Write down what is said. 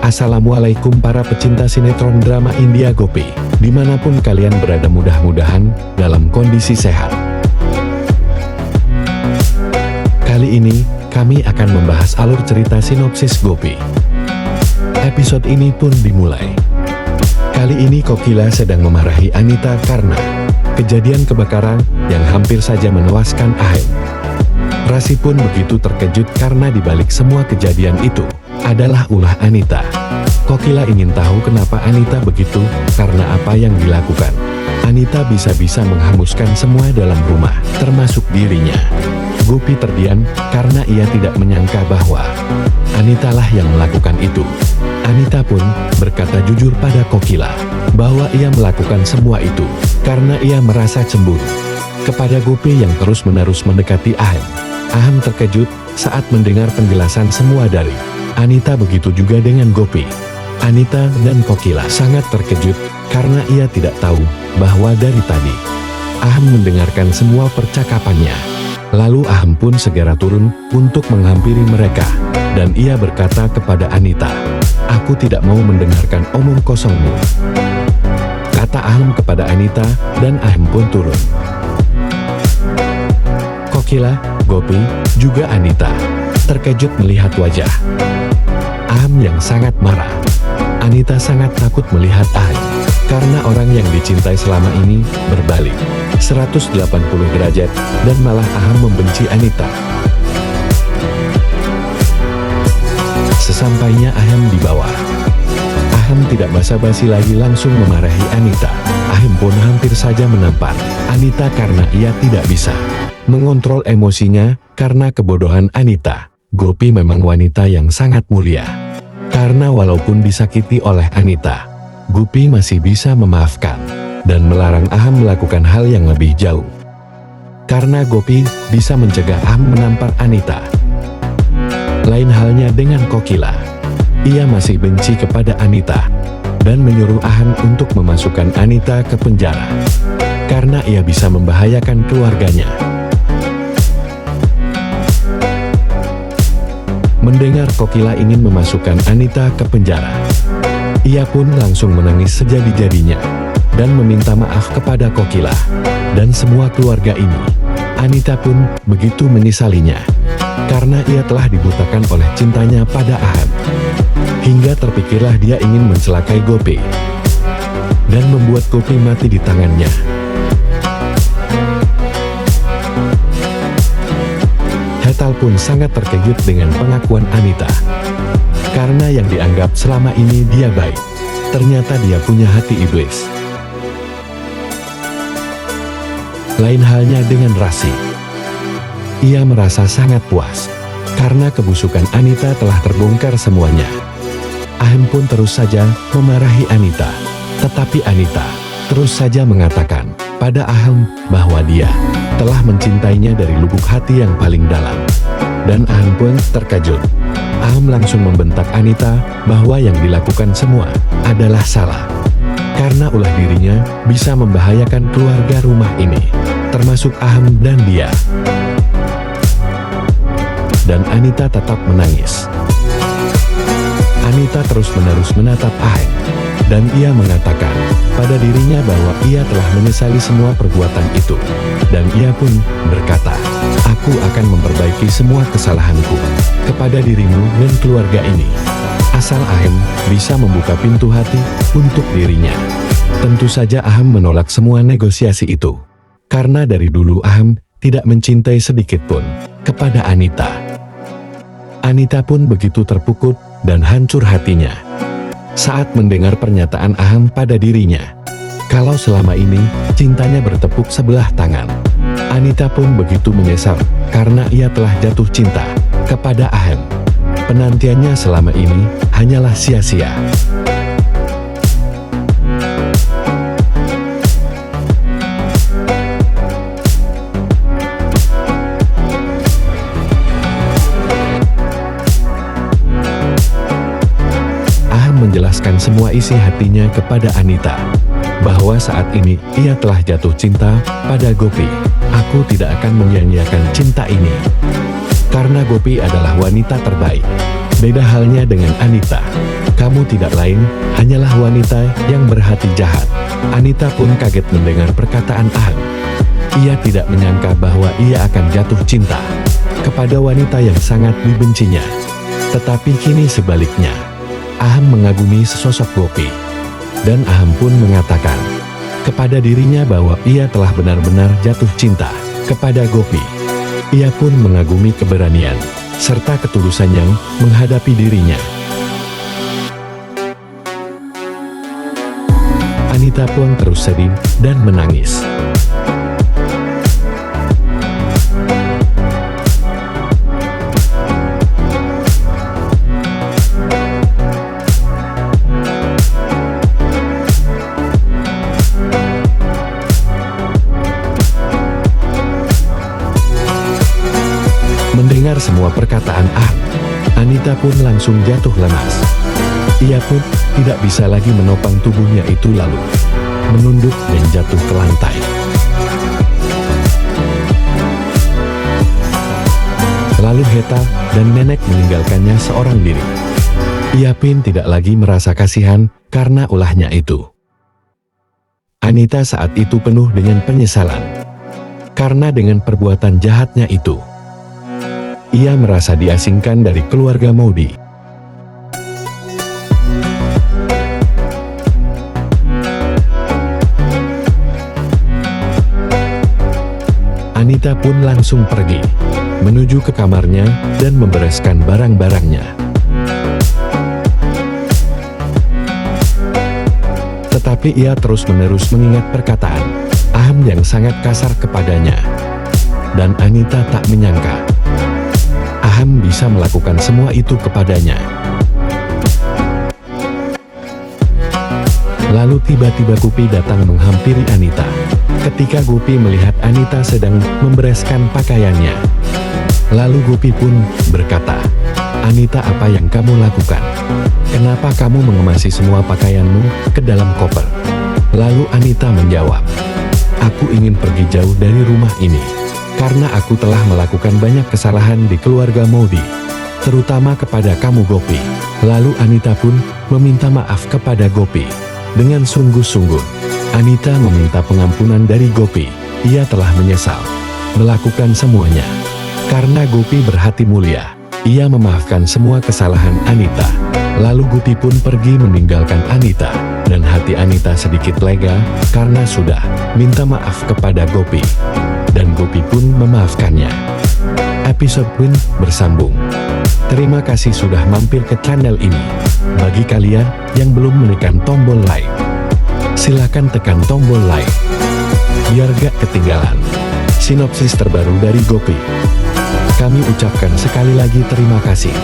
Assalamualaikum para pecinta sinetron drama India Gopi. Dimanapun kalian berada, mudah-mudahan dalam kondisi sehat. Kali ini, kami akan membahas alur cerita sinopsis Gopi. Episode ini pun dimulai. Kali ini Kokila sedang memarahi Anita karena kejadian kebakaran yang hampir saja menewaskan Ahem. Rasi pun begitu terkejut karena dibalik semua kejadian itu adalah ulah Anita. Kokila ingin tahu kenapa Anita begitu, karena apa yang dilakukan. Anita bisa-bisa menghanguskan semua dalam rumah, termasuk dirinya. Gopi terdiam karena ia tidak menyangka bahwa Anita lah yang melakukan itu. Anita pun berkata jujur pada Kokila bahwa ia melakukan semua itu karena ia merasa cemburu kepada Gopi yang terus-menerus mendekati Ahem. Ahem terkejut saat mendengar penjelasan semua dari Anita, begitu juga dengan Gopi. Anita dan Kokila sangat terkejut karena ia tidak tahu bahwa dari tadi Ahem mendengarkan semua percakapannya. Lalu Ahem pun segera turun untuk menghampiri mereka dan ia berkata kepada Anita, "Aku tidak mau mendengarkan omong kosongmu," kata Ahem kepada Anita, dan Ahem pun turun. Kokila, Gopi, juga Anita terkejut melihat wajah Ahem yang sangat marah. Anita sangat takut melihat Ahem karena orang yang dicintai selama ini berbalik 180 derajat dan malah Ahem membenci Anita. Sesampainya Ahem di bawah, Ahem tidak basa-basi lagi langsung memarahi Anita. Ahem pun hampir saja menampar Anita karena ia tidak bisa mengontrol emosinya karena kebodohan Anita. Gopi memang wanita yang sangat mulia. Karena walaupun disakiti oleh Anita, Gopi masih bisa memaafkan dan melarang Ahem melakukan hal yang lebih jauh. Karena Gopi bisa mencegah Ahem menampar Anita. Lain halnya dengan Kokila. Ia masih benci kepada Anita dan menyuruh Ahem untuk memasukkan Anita ke penjara karena ia bisa membahayakan keluarganya. Mendengar Kokila ingin memasukkan Anita ke penjara, ia pun langsung menangis sejadi-jadinya dan meminta maaf kepada Kokila dan semua keluarga ini. Anita pun begitu menyesalinya karena ia telah dibutakan oleh cintanya pada Ahem. Hingga terpikirlah dia ingin mencelakai Gopi dan membuat Gopi mati di tangannya. Hetal pun sangat terkejut dengan pengakuan Anita. Karena yang dianggap selama ini dia baik, ternyata dia punya hati iblis. Lain halnya dengan Rasi. Ia merasa sangat puas karena kebusukan Anita telah terbongkar semuanya. Ahem pun terus saja memarahi Anita, tetapi Anita terus saja mengatakan pada Ahem bahwa dia telah mencintainya dari lubuk hati yang paling dalam. Dan Ahem pun terkejut. Ahem langsung membentak Anita bahwa yang dilakukan semua adalah salah. Karena ulah dirinya bisa membahayakan keluarga rumah ini, termasuk Ahem dan dia. Dan Anita tetap menangis. Anita terus-menerus menatap Ahem. Dan ia mengatakan pada dirinya bahwa ia telah menyesali semua perbuatan itu. Dan ia pun berkata, "Aku akan memperbaiki semua kesalahanku kepada dirimu dan keluarga ini. Asal Ahem bisa membuka pintu hati untuk dirinya." Tentu saja Ahem menolak semua negosiasi itu. Karena dari dulu Ahem tidak mencintai sedikit pun kepada Anita. Anita pun begitu terpukul dan hancur hatinya saat mendengar pernyataan Ahem pada dirinya kalau selama ini cintanya bertepuk sebelah tangan. Anita pun begitu menyesal karena ia telah jatuh cinta kepada Ahem. Penantiannya selama ini hanyalah sia-sia. Menjelaskan semua isi hatinya kepada Anita, bahwa saat ini ia telah jatuh cinta pada Gopi. "Aku tidak akan menyia-nyiakan cinta ini, karena Gopi adalah wanita terbaik. Beda halnya dengan Anita. Kamu tidak lain, hanyalah wanita yang berhati jahat. Anita pun kaget mendengar perkataan Aham. Ia tidak menyangka bahwa ia akan jatuh cinta kepada wanita yang sangat dibencinya. Tetapi kini sebaliknya, Aham mengagumi sesosok Gopi. Dan Aham pun mengatakan kepada dirinya bahwa ia telah benar-benar jatuh cinta kepada Gopi. Ia pun mengagumi keberanian serta ketulusan yang menghadapi dirinya. Anita pun terus sedih dan menangis. Mendengar semua perkataan Aham, Anita pun langsung jatuh lemas. Ia pun tidak bisa lagi menopang tubuhnya itu, lalu menunduk dan jatuh ke lantai. Lalu Heta dan Nenek meninggalkannya seorang diri. Ia pun tidak lagi merasa kasihan karena ulahnya itu. Anita saat itu penuh dengan penyesalan karena dengan perbuatan jahatnya itu, ia merasa diasingkan dari keluarga Maudi. Anita pun langsung pergi menuju ke kamarnya dan membereskan barang-barangnya. Tetapi ia terus-menerus mengingat perkataan Aham yang sangat kasar kepadanya. Dan Anita tak menyangka Aham bisa melakukan semua itu kepadanya. Lalu tiba-tiba Gopi datang menghampiri Anita. Ketika Gopi melihat Anita sedang membereskan pakaiannya, lalu Gopi pun berkata, "Anita, apa yang kamu lakukan? Kenapa kamu mengemasi semua pakaianmu ke dalam koper?" Lalu Anita menjawab, "Aku ingin pergi jauh dari rumah ini, karena aku telah melakukan banyak kesalahan di keluarga Maudi, terutama kepada kamu Gopi." Lalu Anita pun meminta maaf kepada Gopi. Dengan sungguh-sungguh Anita meminta pengampunan dari Gopi. Ia telah menyesal melakukan semuanya. Karena Gopi berhati mulia, ia memaafkan semua kesalahan Anita. Lalu Gopi pun pergi meninggalkan Anita. Dan hati Anita sedikit lega karena sudah minta maaf kepada Gopi. Dan Gopi pun memaafkannya. Episode pun bersambung. Terima kasih sudah mampir ke channel ini. Bagi kalian yang belum menekan tombol like, silakan tekan tombol like biar gak ketinggalan sinopsis terbaru dari Gopi. Kami ucapkan sekali lagi terima kasih.